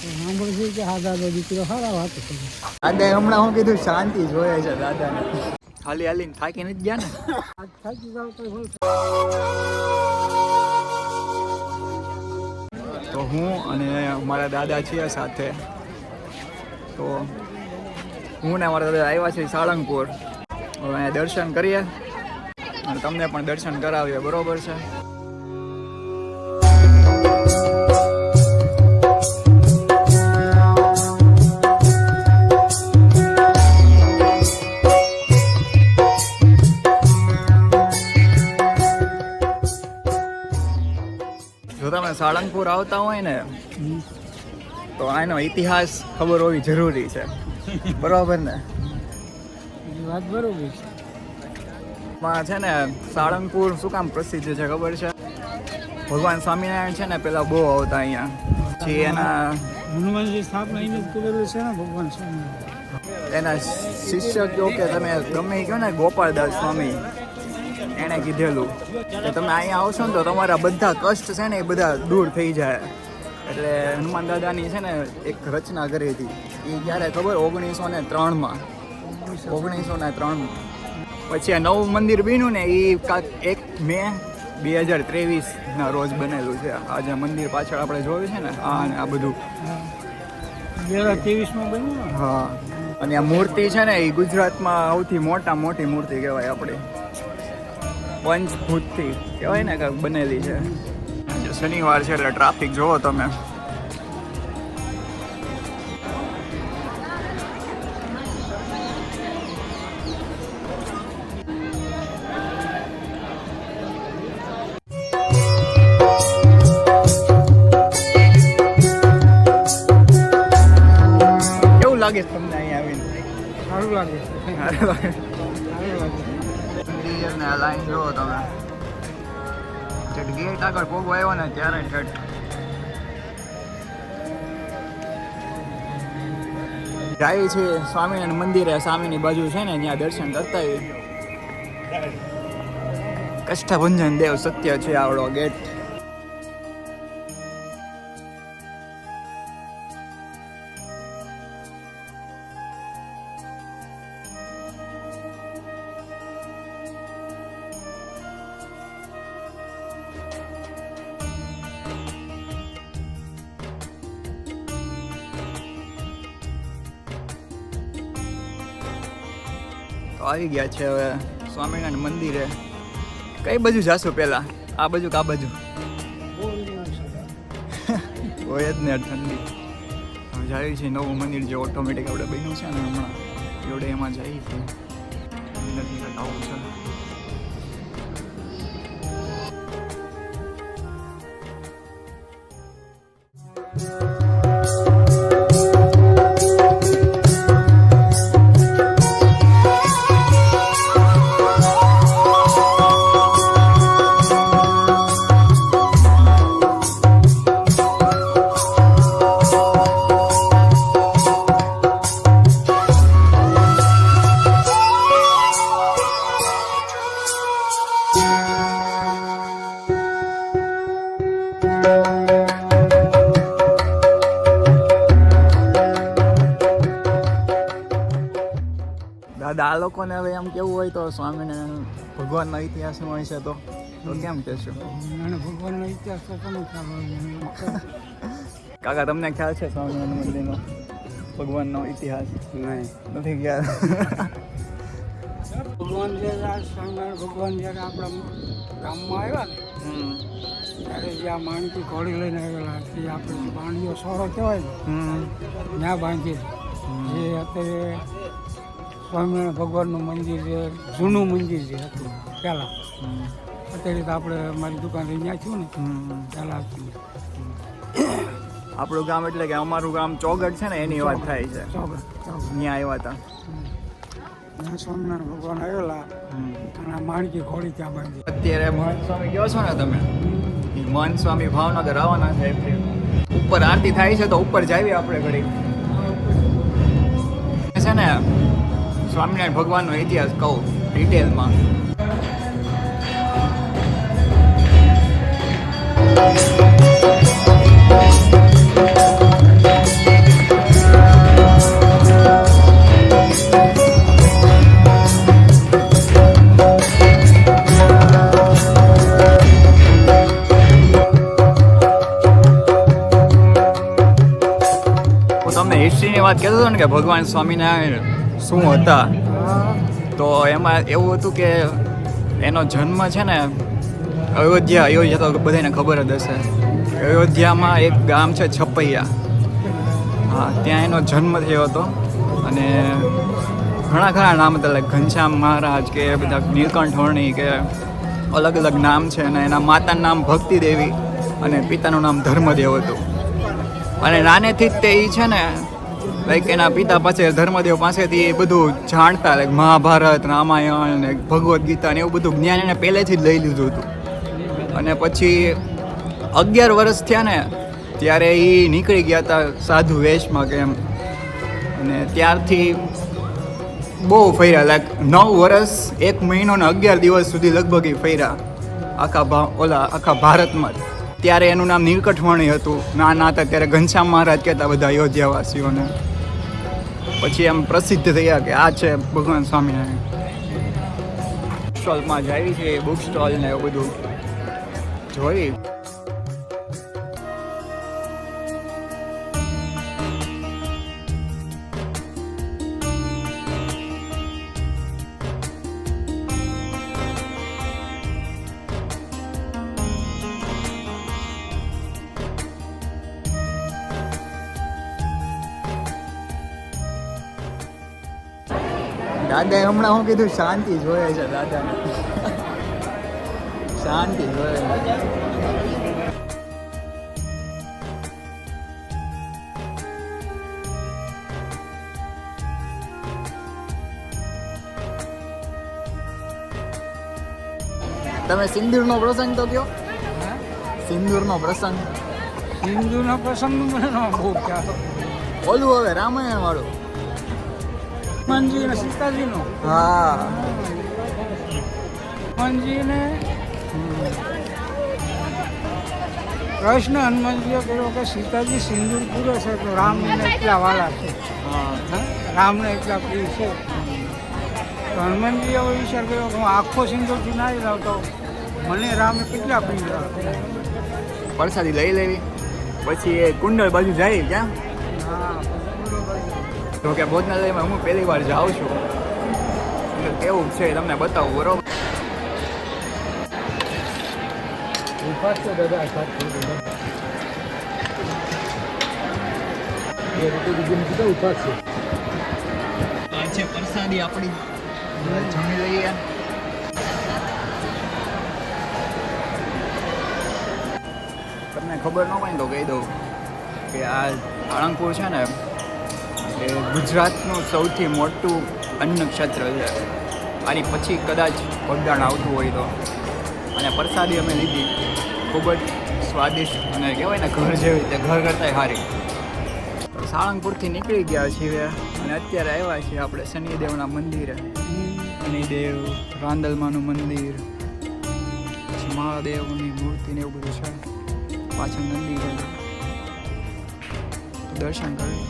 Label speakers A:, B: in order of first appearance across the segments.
A: સાંભળ્યું કે હા દાદા દીકરો સારા વાત છે.
B: દાદાએ હમણાં હું કીધું શાંતિ જોઈએ છે દાદાને. હાલી હાલીને થાકી નથી ગયા ને?
A: આજ થાકી જાવ તો ભૂલ.
B: તો હું અને મારા દાદા છીએ સાથે. તો હું ને મારા દાદા આવ્યા છીએ સાળંગપુર. હવે અહીંયા દર્શન કરીએ અને તમને પણ દર્શન કરાવીએ. બરોબર છે? જો તમે સાળંગપુર આવતા હોય ને તો આનો ઇતિહાસ ખબર હોવી જરૂરી છે. બરાબર ને?
A: વાત બરોબર છે.
B: માં છે ને સાળંગપુર શું કામ પ્રસિદ્ધ છે ખબર છે? ભગવાન સ્વામિનારાયણ છે ને પેલા બહુ આવતા અહીંયા. જે એના
A: હનુમાનજી સ્થાપના એને જ કરેલું છે ને ભગવાન સ્વામી.
B: એના શિષ્ય કહો કે તમે ગમે એ કહો ને ગોપાળદાસ સ્વામી, એણે કીધેલું કે તમે અહીંયા આવશો ને તો તમારા બધા કષ્ટ છે ને એ બધા દૂર થઈ જાય. એટલે હનુમાન દાદાની છે ને એક રચના કરી હતી. એ ક્યારે ખબર? 1903માં. 1903. પછી આ નવું મંદિર બન્યું ને એ કાંક 1 મે 2023ના રોજ બનેલું છે. આ જે મંદિર પાછળ આપણે જોયું છે ને આ બધું
A: 2023માં બન્યું ને.
B: હા. અને આ મૂર્તિ છે ને એ ગુજરાતમાં સૌથી મોટી મૂર્તિ કહેવાય આપણી. પંચભૂતથી કહેવાય ને કે બનેલી છે. શનિવાર છે એટલે ટ્રાફિક જોવો તમે. કેવું લાગે છે તમને અહીંયા આવીને?
A: સારું લાગે છે.
B: સારું લાગે.
A: સારું લાગે.
B: ને આ લાઈન જોવો તમે. ગેટ આગળ પોગો આવ્યો ને ત્યારે ઠેઠ જાય છે સ્વામિનારાયણ મંદિરે. સામેની બાજુ છે ને ત્યાં દર્શન કરતા કષ્ટભંજન દેવ સત્ય છે આવડો ગેટ. તો આવી ગયા છે હવે સ્વામિનારાયણ મંદિરે. કઈ બાજુ જાશું પેલા? આ બાજુ કે આ બાજુ? હોય જ ને ઠંડી. હવે જાય છે નવું મંદિર જે ઓટોમેટિક આપણે બન્યું છે ને હમણાં એવડે એમાં જાય છે. અંદરથી આવું છે. દાદા આ લોકોને હવે એમ કેવું હોય તો સ્વામિનારાયણ ભગવાનનો ઇતિહાસ હોય છે તો કેમ કહેશો?
A: અને ભગવાનનો ઇતિહાસ તો તમે ખ્યાલ હોય.
B: કાકા તમને ખ્યાલ છે સ્વામિનારાયણ મંદિરનો ભગવાનનો ઇતિહાસ?
A: નહીં,
B: નથી ખ્યાલ.
A: ભગવાન સ્વામિનારાયણ ભગવાન જ્યારે આપણા ગામમાં આવ્યા ને ત્યારે જ્યાં માણકી ઘોડી લઈને આવેલા તે આપણે જે બાણીઓ સોરો કહેવાય ને ત્યાં બાંધી. જે અત્યારે સ્વામિનારાયણ ભગવાનનું મંદિર છે, જૂનું મંદિર છે હતું પહેલાં. અત્યારે તો આપણે મારી દુકાન ત્યાં થયું ને પહેલાં હતું.
B: આપણું ગામ એટલે કે અમારું ગામ ચોગડ છે ને એની વાત થાય છે.
A: ચોગડ
B: ત્યાં આવ્યા હતા.
A: ત્યાં સ્વામિનારાયણ ભગવાન આવેલા અને આ માણકી ઘોડી ત્યાં બાંધી.
B: અત્યારે મહંત સ્વામી કહો છો ને તમે, એ મહંત સ્વામી ભાવનગર આવવાના છે. ઉપર આરતી થાય છે તો ઉપર જાવી આપણે ઘડી. છે ને સ્વામિનારાયણ ભગવાનનો ઇતિહાસ કહું ડિટેલમાં. તમને હિસ્ટ્રીની વાત કહેતો હતો ને કે ભગવાન સ્વામિનારાયણ શું હતા,
A: હા
B: તો એમાં એવું હતું કે એનો જન્મ છે ને અયોધ્યા તો બધાને ખબર જ હશે. અયોધ્યામાં એક ગામ છે છપૈયા, હા ત્યાં એનો જન્મ થયો હતો. અને ઘણા ખરા નામ હતા, લાઈક ઘનશ્યામ મહારાજ કે બધા નીલકંઠ વર્ણી કે અલગ અલગ નામ છે. અને એના માતાનું નામ ભક્તિ દેવી અને પિતાનું નામ ધર્મદેવ હતું. અને નાનેથી જ તે એ છે ને લાઈક એના પિતા પાસે ધર્મદેવ પાસેથી એ બધું જાણતા, લાઈક મહાભારત, રામાયણ ને ભગવદ્ ગીતા ને એવું બધું જ્ઞાન એને પહેલેથી જ લઈ લીધું હતું. અને પછી 11 વર્ષ થયા ને ત્યારે એ નીકળી ગયા હતા સાધુ વેશમાં કે એમ. અને ત્યારથી બહુ ફર્યા, લાઈક 9 વર્ષ 1 મહિનો ને 11 દિવસ સુધી લગભગ એ ફર્યા આખા ભારતમાં જ. ત્યારે એનું નામ નીલકંઠવાણી હતું. નાના હતા ત્યારે ઘનશ્યામ મહારાજ કહેતા બધા અયોધ્યાવાસીઓને. પછી એમ પ્રસિદ્ધ થયા કે આ છે ભગવાન સ્વામિનારાયણ. સ્ટોલમાં જ આવી છે બુક સ્ટોલ ને એવું બધું જોઈ. દાદાએ હમણાં હું કીધું શાંતિ જોઈએ છે દાદાને. શાંતિ જોઈએ. તમે સિંદૂરનો પ્રસંગ તો કયો. સિંદૂરનો પ્રસંગ.
A: હિન્દુનો પ્રસંગ મને ન બહુ ખ્યાલ.
B: ઓલું હવે રામાયણ વાળું.
A: હનુમાનજી અને સીતાજીનો.
B: હા
A: હનુમાનજીને પ્રશ્ન હનુમાનજીએ કર્યો કે સીતાજી સિંદૂર પૂરે છે તો રામને એટલા વાલા છે,
B: હા
A: રામને એટલા પ્રિય છે. તો હનુમાનજી એવો વિચાર કર્યો કે હું આખો સિંદૂરથી નાહી લઉં તો મને રામે કેટલા પ્રિય.
B: પ્રસાદી લઈ લેવી. પછી એ કુંડળ બાજુ જાય ક્યાં.
A: હા
B: તો કે ભોજનાલયમાં હું પહેલી વાર જાઉં છું, એટલે કેવું છે તમને બતાવું બરોબર. આ છે પ્રસાદી આપણી, જમી લઈએ. તમને ખબર ન હોય ને તો કહી દઉં કે આ સાળંગપુર છે ને એ ગુજરાતનું સૌથી મોટું અન્ન ક્ષેત્ર છે. આની પછી કદાચ વગદાણ આવતું હોય તો. અને પ્રસાદી અમે લીધી, ખૂબ જ સ્વાદિષ્ટ અને કહેવાય ને ઘર જેવી રીતે, ઘર કરતાંય સારી. સાળંગપુરથી નીકળી ગયા છીએ અને અત્યારે આવ્યા છીએ આપણે શનિદેવના મંદિરે. શનિદેવ, રાંદલમાનું મંદિર, પછી મહાદેવની મૂર્તિ ને એવું બધું છે. પાછળ મંદિર છે, દર્શન કરી.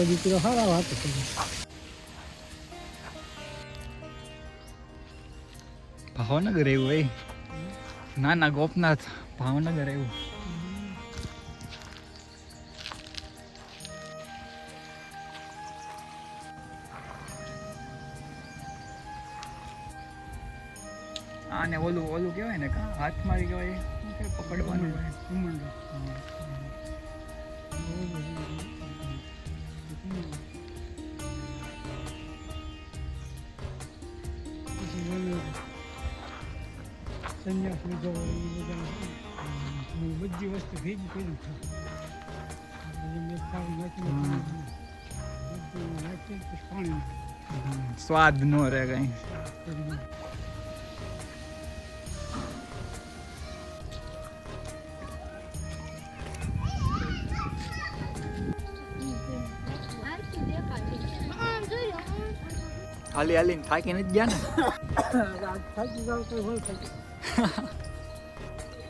A: દીકરો દીકરો સારા વાતો કરી.
B: ભાવનગર એવું ભાઈ ના ના ગોપનાથ ભાવનગર એવું આને ઓલું ઓલું કહેવાય ને કા હાથ મારી કહેવાય શું કહેવાય? પકડવાનું હોય
A: ઘુમંડો. પછી ઓલું સંન્યાસ લીધો હોય એ બધા બધી વસ્તુ ભેગી કરીને નાખી પછી પાણી
B: સ્વાદ નો રહે કઈ
A: નાખી.
B: હાલી હાલીને થાકી નથી ગયા ને
A: થાકી જાવ તો હોય થાકી.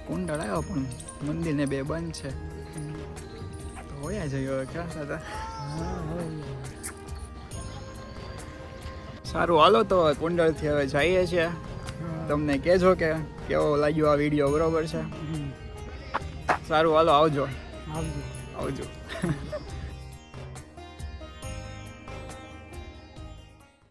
B: કુંડળ આવ્યો પણ મંદિર ને બે બંધ છે તો હોયા જઈએ હવે ક્યાં હતા
A: હા હોય.
B: સારું હાલો તો કુંડળથી હવે જઈએ છીએ તમને કહેજો કે કેવો લાગ્યો આ વિડીયો બરોબર છે સારું હાલો આવજો
A: આવજો.
B: આવજો